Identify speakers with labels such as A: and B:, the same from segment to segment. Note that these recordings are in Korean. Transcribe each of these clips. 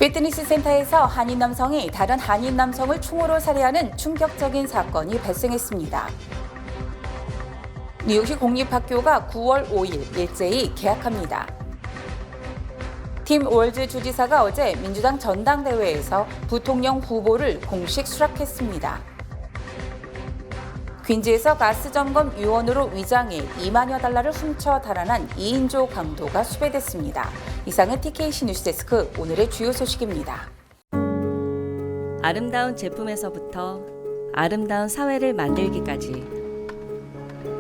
A: 피트니스 센터에서 한인 남성이 다른 한인 남성을 총으로 살해하는 충격적인 사건이 발생했습니다. 뉴욕시 공립학교가 9월 5일 일제히 개학합니다. 팀 월즈 주지사가 어제 민주당 전당대회에서 부통령 후보를 공식 수락했습니다. 퀸즈에서 가스점검 요원으로 위장해 2만여 달러를 훔쳐 달아난 2인조 강도가 수배됐습니다. 이상은 TKC 뉴스데스크 오늘의 주요 소식입니다.
B: 아름다운 제품에서부터 아름다운 사회를 만들기까지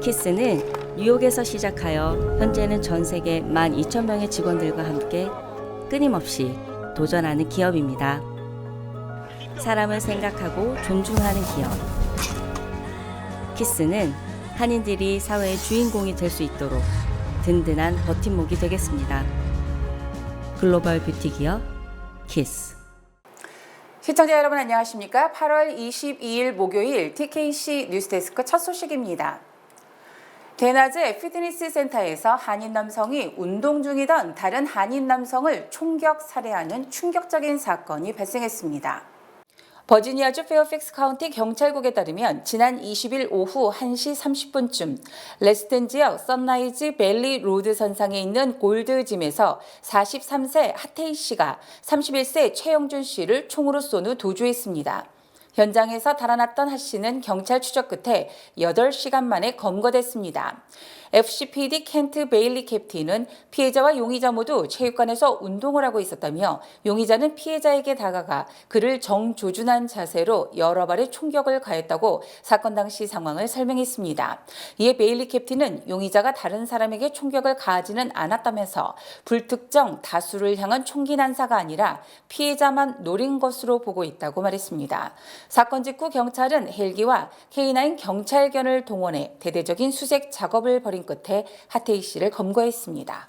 B: 키스는 뉴욕에서 시작하여 현재는 전 세계 12,000명의 직원들과 함께 끊임없이 도전하는 기업입니다. 사람을 생각하고 존중하는 기업. 키스는 한인들이 사회의 주인공이 될 수 있도록 든든한 버팀목이 되겠습니다. 글로벌 뷰티 기업 키스.
A: 시청자 여러분 안녕하십니까? 8월 22일 목요일 TKC 뉴스데스크 첫 소식입니다. 대낮에 피트니스 센터에서 한인 남성이 운동 중이던 다른 한인 남성을 총격 살해하는 충격적인 사건이 발생했습니다. 버지니아주 페어팩스 카운티 경찰국에 따르면 지난 20일 오후 1시 30분쯤 레스튼 지역 선라이즈 밸리 로드 선상에 있는 골드짐에서 43세 하태희 씨가 31세 최영준 씨를 총으로 쏜 후 도주했습니다. 현장에서 달아났던 하 씨는 경찰 추적 끝에 8시간 만에 검거됐습니다. FCPD 켄트 베일리 캡틴은 피해자와 용의자 모두 체육관에서 운동을 하고 있었다며 용의자는 피해자에게 다가가 그를 정조준한 자세로 여러 발의 총격을 가했다고 사건 당시 상황을 설명했습니다. 이에 베일리 캡틴은 용의자가 다른 사람에게 총격을 가하지는 않았다면서 불특정 다수를 향한 총기 난사가 아니라 피해자만 노린 것으로 보고 있다고 말했습니다. 사건 직후 경찰은 헬기와 K9 경찰견을 동원해 대대적인 수색 작업을 벌인 끝에 하태희 씨를 검거했습니다.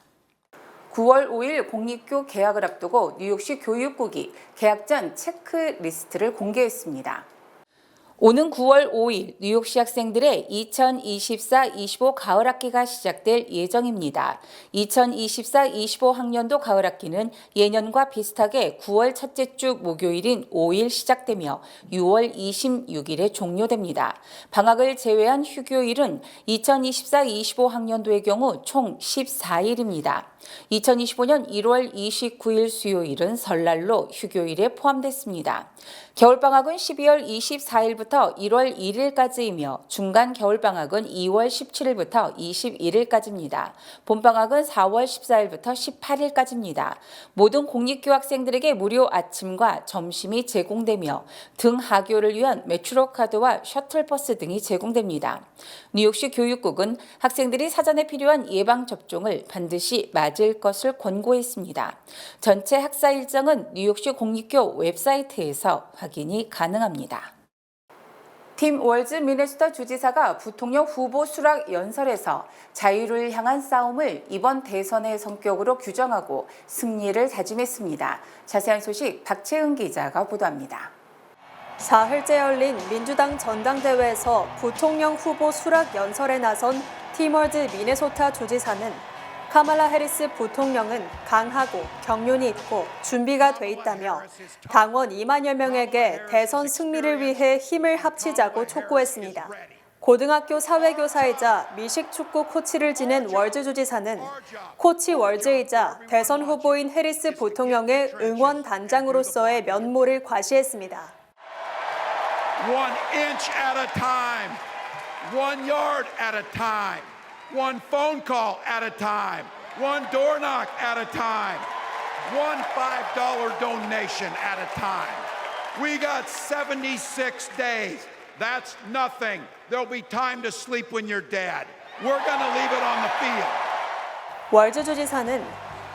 A: 9월 5일 공립교 개학을 앞두고 뉴욕시 교육국이 개학 전 체크리스트를 공개했습니다. 오는 9월 5일 뉴욕시 학생들의 2024-25 가을학기가 시작될 예정입니다. 2024-25 학년도 가을학기는 예년과 비슷하게 9월 첫째 주 목요일인 5일 시작되며 6월 26일에 종료됩니다. 방학을 제외한 휴교일은 2024-25 학년도의 경우 총 14일입니다. 2025년 1월 29일 수요일은 설날로 휴교일에 포함됐습니다. 겨울방학은 12월 24일부터 1월 1일까지이며 중간 겨울방학은 2월 17일부터 21일까지입니다. 봄방학은 4월 14일부터 18일까지입니다. 모든 공립교 학생들에게 무료 아침과 점심이 제공되며 등하교를 위한 메트로카드와 셔틀버스 등이 제공됩니다. 뉴욕시 교육국은 학생들이 사전에 필요한 예방접종을 반드시 맞을 것을 권고했습니다. 전체 학사 일정은 뉴욕시 공립교 웹사이트에서 확인이 가능합니다. 팀 월즈 미네소타 주지사가 부통령 후보 수락 연설에서 자유를 향한 싸움을 이번 대선의 성격으로 규정하고 승리를 다짐했습니다. 자세한 소식 박채은 기자가 보도합니다.
C: 사흘째 열린 민주당 전당대회에서 부통령 후보 수락 연설에 나선 팀 월즈 미네소타 주지사는 카말라 해리스 부통령은 강하고 경륜이 있고 준비가 돼 있다며 당원 2만여 명에게 대선 승리를 위해 힘을 합치자고 촉구했습니다. 고등학교 사회교사이자 미식축구 코치를 지낸 월즈 주지사는 코치 월즈이자 대선 후보인 해리스 부통령의 응원 단장으로서의 면모를 과시했습니다.
D: 1 inch at a time, 1 yard at a time. One phone call at a time, one door knock at a time, one $5 donation at a time. We got 76 days. That's nothing. There'll be time to sleep when you're dead. We're going to leave it on the field.
C: 월즈 주지사는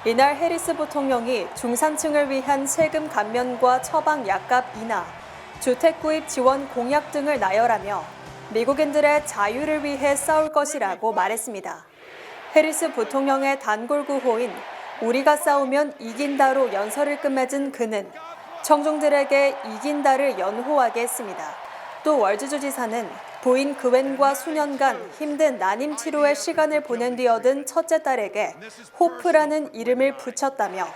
C: 이날 해리스 부통령이 중산층을 위한 세금 감면과 처방 약값 인하, 주택 구입 지원 공약 등을 나열하며 미국인들의 자유를 위해 싸울 것이라고 말했습니다. 해리스 부통령의 단골 구호인 우리가 싸우면 이긴다로 연설을 끝맺은 그는 청중들에게 이긴다를 연호하게 했습니다. 또 월즈 주지사는 부인 그웬과 수년간 힘든 난임 치료의 시간을 보낸 뒤 얻은 첫째 딸에게 호프라는 이름을 붙였다며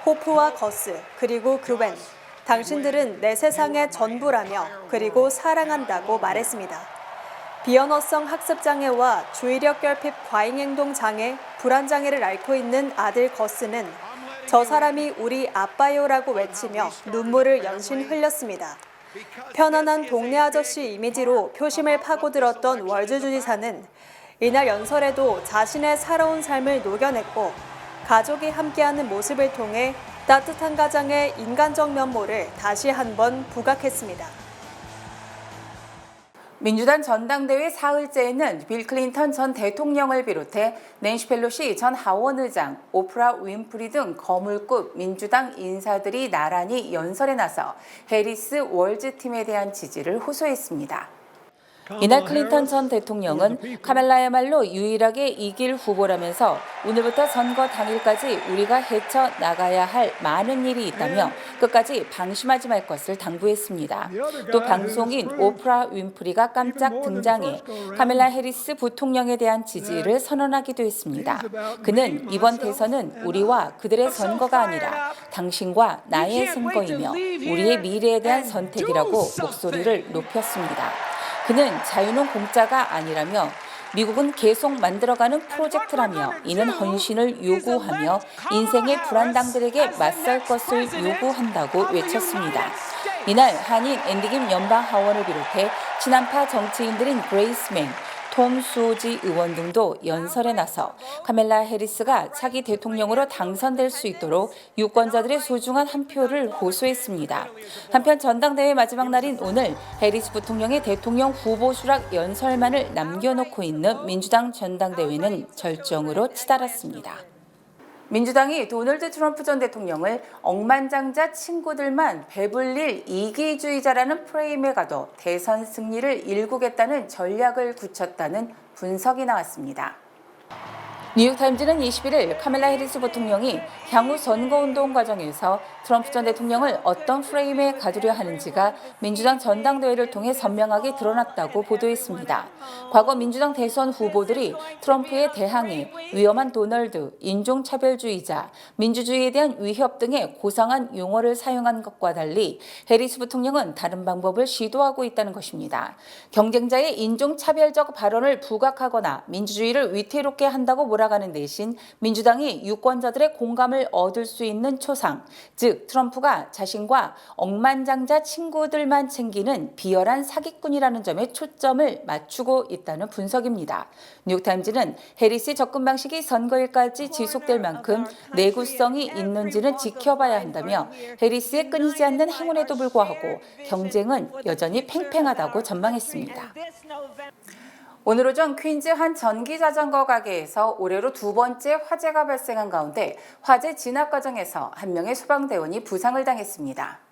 C: 호프와 거스, 그리고 그웬. 당신들은 내 세상의 전부라며 그리고 사랑한다고 말했습니다. 비언어성 학습장애와 주의력 결핍 과잉행동 장애, 불안장애를 앓고 있는 아들 거스는 저 사람이 우리 아빠요라고 외치며 눈물을 연신 흘렸습니다. 편안한 동네 아저씨 이미지로 표심을 파고들었던 월즈 주지사는 이날 연설에도 자신의 살아온 삶을 녹여냈고 가족이 함께하는 모습을 통해 따뜻한 가장의 인간적 면모를 다시 한번 부각했습니다.
A: 민주당 전당대회 사흘째에는 빌 클린턴 전 대통령을 비롯해 낸시 펠로시 전 하원 의장, 오프라 윈프리 등 거물급 민주당 인사들이 나란히 연설에 나서 해리스 월즈 팀에 대한 지지를 호소했습니다. 이날 클린턴 전 대통령은 카멜라야말로 유일하게 이길 후보라면서 오늘부터 선거 당일까지 우리가 헤쳐나가야 할 많은 일이 있다며 끝까지 방심하지 말 것을 당부했습니다. 또 방송인 오프라 윈프리가 깜짝 등장해 카멜라 해리스 부통령에 대한 지지를 선언하기도 했습니다. 그는 이번 대선은 우리와 그들의 선거가 아니라 당신과 나의 선거이며 우리의 미래에 대한 선택이라고 목소리를 높였습니다. 그는 자유는 공짜가 아니라며 미국은 계속 만들어가는 프로젝트라며 이는 헌신을 요구하며 인생의 불안당들에게 맞설 것을 요구한다고 외쳤습니다. 이날 한인 앤디 김 연방하원을 비롯해 친한파 정치인들인 그레이스 맹, 톰 수오지 의원 등도 연설에 나서 카멜라 해리스가 차기 대통령으로 당선될 수 있도록 유권자들의 소중한 한 표를 호소했습니다. 한편 전당대회 마지막 날인 오늘 해리스 부통령의 대통령 후보 수락 연설만을 남겨놓고 있는 민주당 전당대회는 절정으로 치달았습니다. 민주당이 도널드 트럼프 전 대통령을 억만장자 친구들만 배불릴 이기주의자라는 프레임에 가둬 대선 승리를 일구겠다는 전략을 굳혔다는 분석이 나왔습니다. 뉴욕타임즈는 21일 카멜라 해리스 부통령이 향후 선거운동 과정에서 트럼프 전 대통령을 어떤 프레임에 가두려 하는지가 민주당 전당대회를 통해 선명하게 드러났다고 보도했습니다. 과거 민주당 대선 후보들이 트럼프에 대항해 위험한 도널드, 인종차별주의자, 민주주의에 대한 위협 등의 고상한 용어를 사용한 것과 달리 해리스 부통령은 다른 방법을 시도하고 있다는 것입니다. 경쟁자의 인종차별적 발언을 부각하거나 민주주의를 위태롭게 한다고 몰아가는 대신 민주당이 유권자들의 공감을 얻을 수 있는 초상, 즉 트럼프가 자신과 억만장자 친구들만 챙기는 비열한 사기꾼이라는 점에 초점을 맞추고 있다는 분석입니다. 뉴욕타임즈는 해리스의 접근 방식이 선거일까지 지속될 만큼 내구성이 있는지는 지켜봐야 한다며 해리스의 끊이지 않는 행운에도 불구하고 경쟁은 여전히 팽팽하다고 전망했습니다. 오늘 오전 퀸즈 한 전기자전거 가게에서 올해로 두 번째 화재가 발생한 가운데 화재 진압 과정에서 한 명의 소방대원이 부상을 당했습니다.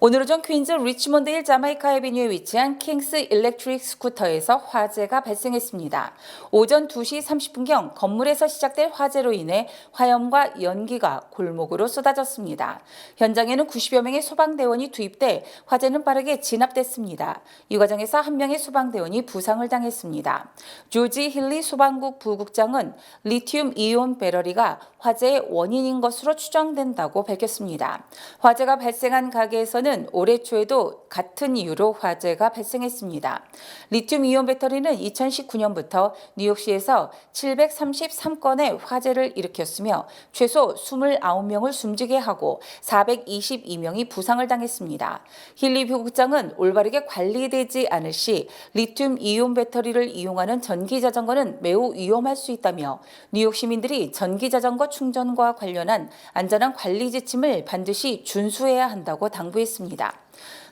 A: 오늘 오전 퀸즈 리치몬드 힐 자마이카 애비뉴에 위치한 킹스 일렉트릭 스쿠터에서 화재가 발생했습니다. 오전 2시 30분경 건물에서 시작된 화재로 인해 화염과 연기가 골목으로 쏟아졌습니다. 현장에는 90여 명의 소방대원이 투입돼 화재는 빠르게 진압됐습니다. 이 과정에서 한 명의 소방대원이 부상을 당했습니다. 조지 힐리 소방국 부국장은 리튬 이온 배터리가 화재의 원인인 것으로 추정된다고 밝혔습니다. 화재가 발생한 가게에서는 올해 초에도 같은 이유로 화재가 발생했습니다. 리튬 이온 배터리는 2019년부터 뉴욕시에서 733건의 화재를 일으켰으며 최소 29명을 숨지게 하고 422명이 부상을 당했습니다. 힐리 부국장은 올바르게 관리되지 않을 시 리튬 이온 배터리를 이용하는 전기자전거는 매우 위험할 수 있다며 뉴욕 시민들이 전기자전거 충전과 관련한 안전한 관리 지침을 반드시 준수해야 한다고 당부했습니다.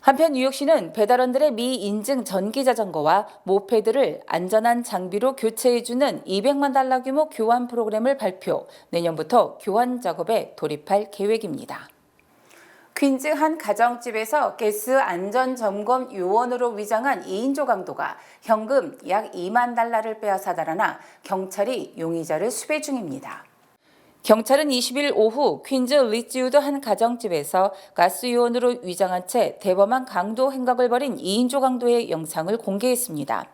A: 한편 뉴욕시는 배달원들의 미인증 전기자전거와 모페드를 안전한 장비로 교체해주는 $200만 규모 교환 프로그램을 발표, 내년부터 교환 작업에 돌입할 계획입니다. 퀸즈 한 가정집에서 가스 안전점검 요원으로 위장한 2인조 강도가 현금 약 $2만 빼앗아 달아나 경찰이 용의자를 수배 중입니다. 경찰은 20일 오후 퀸즈 리츠우드 한 가정집에서 가스요원으로 위장한 채 대범한 강도 행각을 벌인 2인조 강도의 영상을 공개했습니다.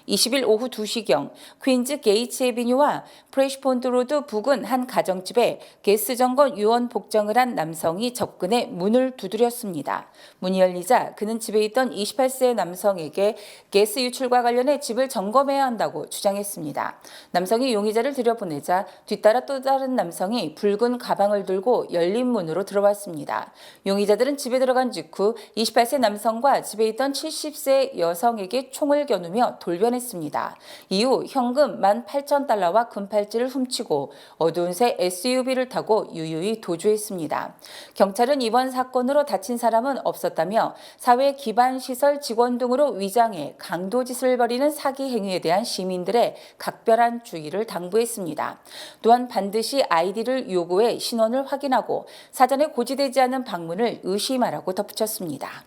A: 20일 오후 2시경 퀸즈 게이츠 에비뉴와 프레시폰트 로드 부근 한 가정집에 가스 점검 요원 복장을 한 남성이 접근해 문을 두드렸습니다. 문이 열리자 그는 집에 있던 28세 남성에게 가스 유출과 관련해 집을 점검해야 한다고 주장했습니다. 남성이 용의자를 들여보내자 뒤따라 또 다른 남성이 붉은 가방을 들고 열린 문으로 들어왔습니다. 용의자들은 집에 들어간 직후 28세 남성과 집에 있던 70세 여성에게 총을 겨누며 돌변했습니다. 이후 현금 18,000달러와 금팔찌를 훔치고 어두운 새 SUV를 타고 유유히 도주했습니다. 경찰은 이번 사건으로 다친 사람은 없었다며 사회 기반 시설 직원 등으로 위장해 강도짓을 벌이는 사기 행위에 대한 시민들의 각별한 주의를 당부했습니다. 또한 반드시 아이디를 요구해 신원을 확인하고 사전에 고지되지 않은 방문을 의심하라고 덧붙였습니다.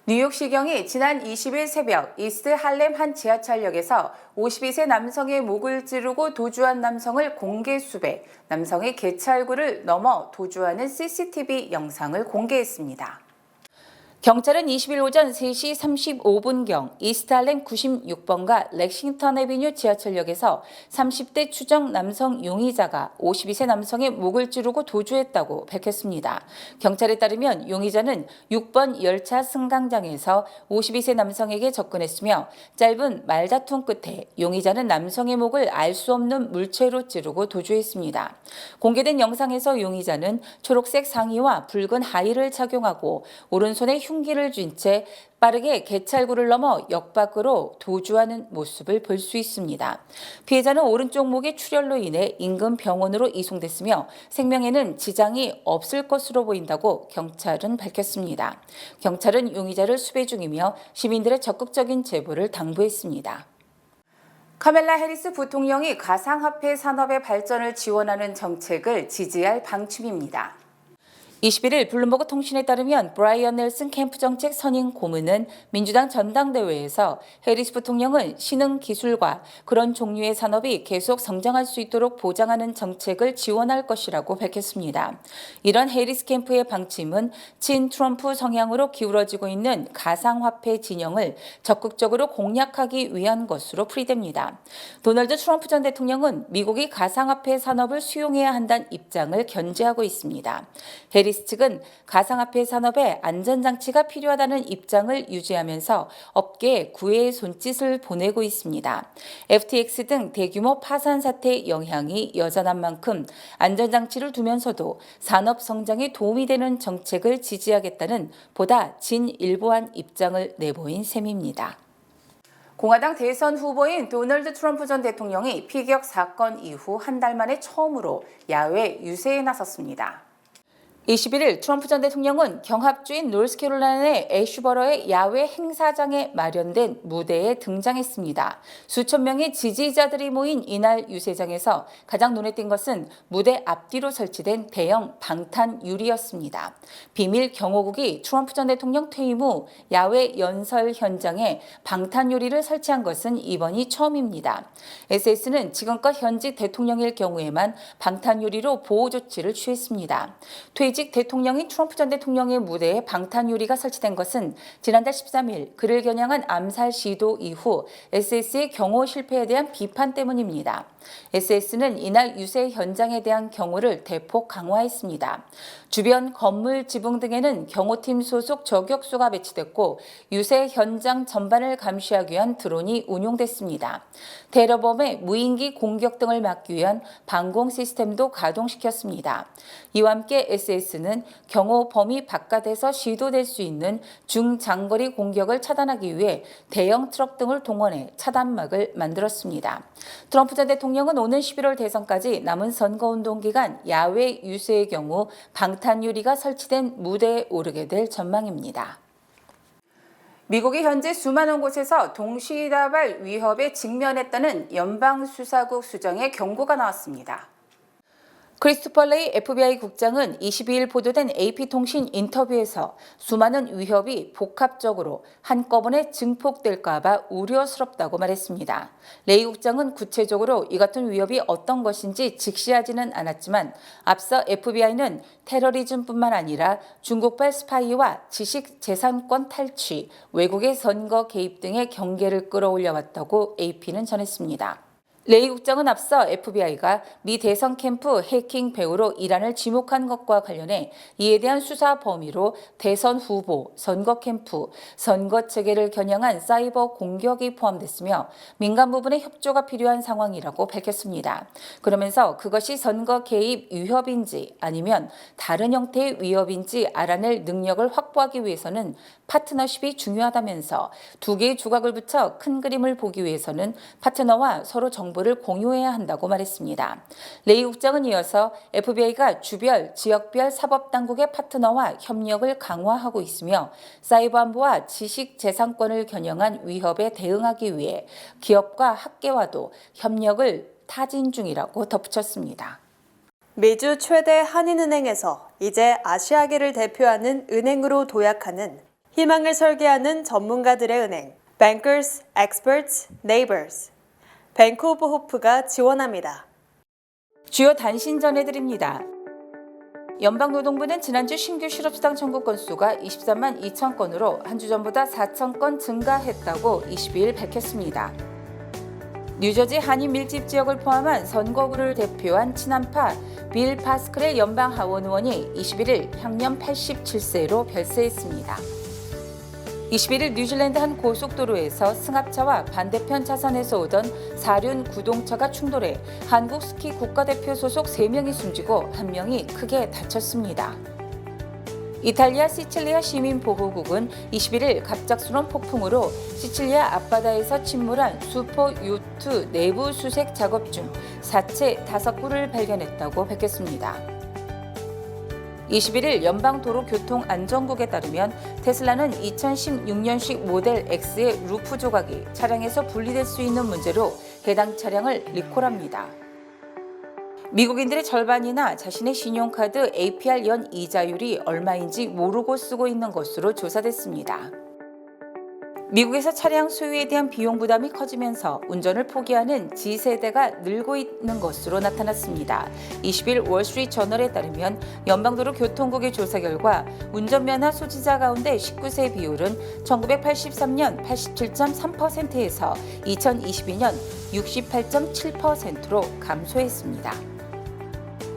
A: 뉴욕시경이 지난 20일 새벽 이스트 할렘 한 지하철역에서 52세 남성의 목을 찌르고 도주한 남성을 공개 수배, 남성의 개찰구를 넘어 도주하는 CCTV 영상을 공개했습니다. 경찰은 20일 오전 3시 35분경 이스트 할렘 96번가 렉싱턴 애비뉴 지하철역에서 30대 추정 남성 용의자가 52세 남성의 목을 찌르고 도주했다고 밝혔습니다. 경찰에 따르면 용의자는 6번 열차 승강장에서 52세 남성에게 접근했으며 짧은 말다툼 끝에 용의자는 남성의 목을 알 수 없는 물체로 찌르고 도주했습니다. 공개된 영상에서 용의자는 초록색 상의와 붉은 하의를 착용하고 오른손에 흉기를 쥔 채 빠르게 개찰구를 넘어 역 밖으로 도주하는 모습을 볼 수 있습니다. 피해자는 오른쪽 목의 출혈로 인해 인근 병원으로 이송됐으며 생명에는 지장이 없을 것으로 보인다고 경찰은 밝혔습니다. 경찰은 용의자를 수배 중이며 시민들의 적극적인 제보를 당부했습니다. 카멜라 해리스 부통령이 가상화폐 산업의 발전을 지원하는 정책을 지지할 방침입니다. 21일 블룸버그 통신에 따르면 브라이언 넬슨 캠프 정책 선임 고문은 민주당 전당대회에서 해리스 부통령은 신흥 기술과 그런 종류의 산업이 계속 성장할 수 있도록 보장하는 정책을 지원할 것이라고 밝혔습니다. 이런 해리스 캠프의 방침은 친 트럼프 성향으로 기울어지고 있는 가상화폐 진영을 적극적으로 공략하기 위한 것으로 풀이됩니다. 도널드 트럼프 전 대통령은 미국이 가상화폐 산업을 수용해야 한다는 입장을 견지하고 있습니다. 해리스 측은 가상화폐 산업에 안전장치가 필요하다는 입장을 유지하면서 업계에 구애의 손짓을 보내고 있습니다. FTX 등 대규모 파산 사태의 영향이 여전한 만큼 안전장치를 두면서도 산업 성장에 도움이 되는 정책을 지지하겠다는 보다 진일보한 입장을 내보인 셈입니다. 공화당 대선 후보인 도널드 트럼프 전 대통령이 피격 사건 이후 한 달 만에 처음으로 야외 유세에 나섰습니다. 21일 트럼프 전 대통령은 경합주인 노스캐롤라이나의 애슈버러의 야외 행사장에 마련된 무대에 등장했습니다. 수천 명의 지지자들이 모인 이날 유세장에서 가장 눈에 띈 것은 무대 앞뒤로 설치된 대형 방탄 유리였습니다. 비밀 경호국이 트럼프 전 대통령 퇴임 후 야외 연설 현장에 방탄 유리를 설치한 것은 이번이 처음입니다. SS는 지금껏 현직 대통령일 경우에만 방탄 유리로 보호 조치를 취했습니다. 퇴직 대통령인 트럼프 전 대통령의 무대에 방탄 유리가 설치된 것은 지난달 13일 그를 겨냥한 암살 시도 이후 SS의 경호 실패에 대한 비판 때문입니다. SS는 이날 유세 현장에 대한 경호를 대폭 강화했습니다. 주변 건물 지붕 등에는 경호팀 소속 저격수가 배치됐고 유세 현장 전반을 감시하기 위한 드론이 운용됐습니다. 테러범의 무인기 공격 등을 막기 위한 방공 시스템도 가동시켰습니다. 이와 함께 SS는 경호 범위 바깥에서 시도될 수 있는 중장거리 공격을 차단하기 위해 대형 트럭 등을 동원해 차단막을 만들었습니다. 트럼프 전 대통령은 오는 11월 대선까지 남은 선거운동 기간 야외 유세의 경우 방탄 유리가 설치된 무대에 오르게 될 전망입니다. 미국이 현재 수많은 곳에서 동시다발 위협에 직면했다는 연방수사국 수장의 경고가 나왔습니다. 크리스토퍼 레이 FBI 국장은 22일 보도된 AP통신 인터뷰에서 수많은 위협이 복합적으로 한꺼번에 증폭될까 봐 우려스럽다고 말했습니다. 레이 국장은 구체적으로 이 같은 위협이 어떤 것인지 직시하지는 않았지만 앞서 FBI는 테러리즘뿐만 아니라 중국발 스파이와 지식재산권 탈취, 외국의 선거 개입 등의 경계를 끌어올려왔다고 AP는 전했습니다. 레이 국장은 앞서 FBI가 미 대선 캠프 해킹 배후로 이란을 지목한 것과 관련해 이에 대한 수사 범위로 대선 후보, 선거 캠프, 선거 체계를 겨냥한 사이버 공격이 포함됐으며 민간 부분의 협조가 필요한 상황이라고 밝혔습니다. 그러면서 그것이 선거 개입 위협인지 아니면 다른 형태의 위협인지 알아낼 능력을 확보하기 위해서는 파트너십이 중요하다면서 두 개의 조각을 붙여 큰 그림을 보기 위해서는 파트너와 서로 정보를 공유해야 한다고 말했습니다. 레이 국장은 이어서 FBI가 주별, 지역별 사법당국의 파트너와 협력을 강화하고 있으며 사이버 안보와 지식재산권을 겨냥한 위협에 대응하기 위해 기업과 학계와도 협력을 타진 중이라고 덧붙였습니다.
C: 미주 최대 한인은행에서 이제 아시아계를 대표하는 은행으로 도약하는 희망을 설계하는 전문가들의 은행, Bankers, Experts, Neighbors, 뱅크 오브 호프가 지원합니다.
A: 주요 단신 전해드립니다. 연방노동부는 지난주 신규 실업수당 청구 건수가 23만 2천 건으로 한 주 전보다 4천 건 증가했다고 22일 밝혔습니다. 뉴저지 한인 밀집 지역을 포함한 선거구를 대표한 친한파 빌 파스클의 연방 하원 의원이 21일 향년 87세로 별세했습니다. 21일 뉴질랜드 한 고속도로에서 승합차와 반대편 차선에서 오던 사륜 구동차가 충돌해 한국 스키 국가대표 소속 3명이 숨지고 1명이 크게 다쳤습니다. 이탈리아 시칠리아 시민보호국은 21일 갑작스러운 폭풍으로 시칠리아 앞바다에서 침몰한 슈퍼 요트 내부 수색 작업 중 사체 5구를 발견했다고 밝혔습니다. 21일 연방도로교통안전국에 따르면 테슬라는 2016년식 모델 X의 루프 조각이 차량에서 분리될 수 있는 문제로 해당 차량을 리콜합니다. 미국인들의 절반이나 자신의 신용카드 APR 연 이자율이 얼마인지 모르고 쓰고 있는 것으로 조사됐습니다. 미국에서 차량 소유에 대한 비용 부담이 커지면서 운전을 포기하는 G세대가 늘고 있는 것으로 나타났습니다. 20일 월스트리트 저널에 따르면 연방도로교통국의 조사 결과 운전면허 소지자 가운데 19세 비율은 1983년 87.3%에서 2022년 68.7%로 감소했습니다.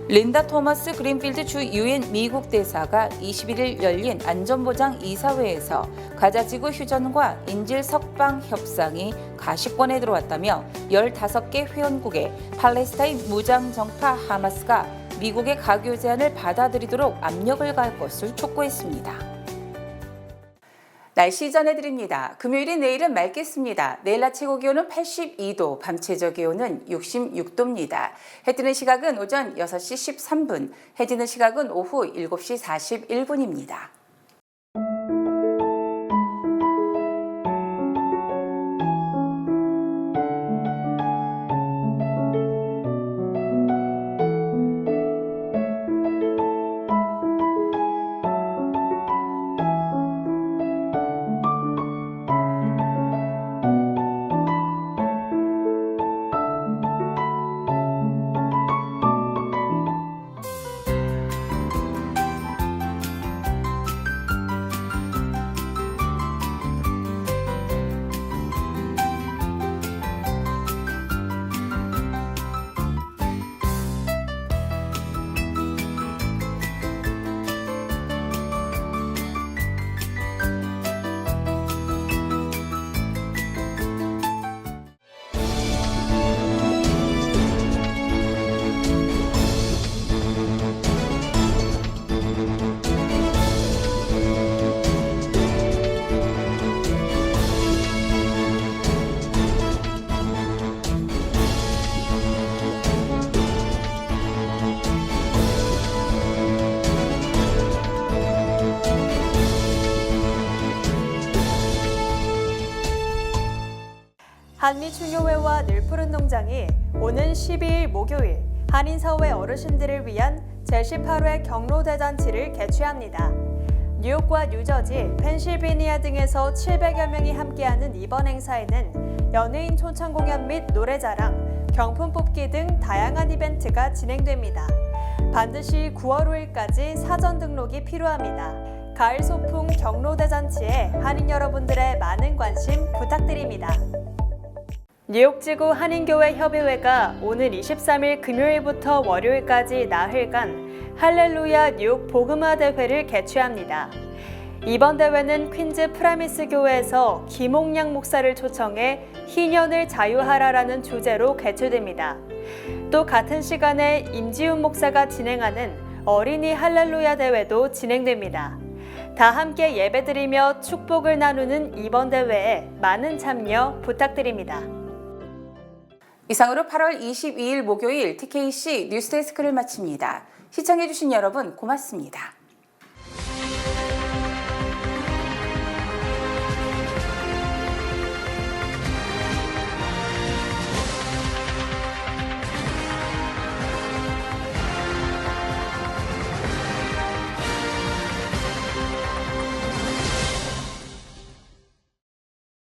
A: 린다 토머스 그린필드 주 유엔 미국 대사가 21일 열린 안전보장 이사회에서 가자지구 휴전과 인질 석방 협상이 가시권에 들어왔다며 15개 회원국에 팔레스타인 무장정파 하마스가 미국의 가교 제안을 받아들이도록 압력을 가할 것을 촉구했습니다. 날씨 전해드립니다. 금요일인 내일은 맑겠습니다. 내일 낮 최고 기온은 82도, 밤 최저 기온은 66도입니다. 해 뜨는 시각은 오전 6시 13분, 해 지는 시각은 오후 7시 41분입니다.
C: 한미중교회와 늘푸른 농장이 오는 12일 목요일 한인사회 어르신들을 위한 제18회 경로대잔치를 개최합니다. 뉴욕과 뉴저지, 펜실베니아 등에서 700여 명이 함께하는 이번 행사에는 연예인 초청 공연 및 노래자랑, 경품 뽑기 등 다양한 이벤트가 진행됩니다. 반드시 9월 5일까지 사전 등록이 필요합니다. 가을 소풍 경로대잔치에 한인 여러분들의 많은 관심 부탁드립니다. 뉴욕지구 한인교회 협의회가 오늘 23일 금요일부터 월요일까지 나흘간 할렐루야 뉴욕 복음화 대회를 개최합니다. 이번 대회는 퀸즈 프라미스 교회에서 김홍양 목사를 초청해 희년을 자유하라라는 주제로 개최됩니다. 또 같은 시간에 임지훈 목사가 진행하는 어린이 할렐루야 대회도 진행됩니다. 다 함께 예배드리며 축복을 나누는 이번 대회에 많은 참여 부탁드립니다.
A: 이상으로 8월 22일 목요일 TKC 뉴스데스크를 마칩니다. 시청해주신 여러분 고맙습니다.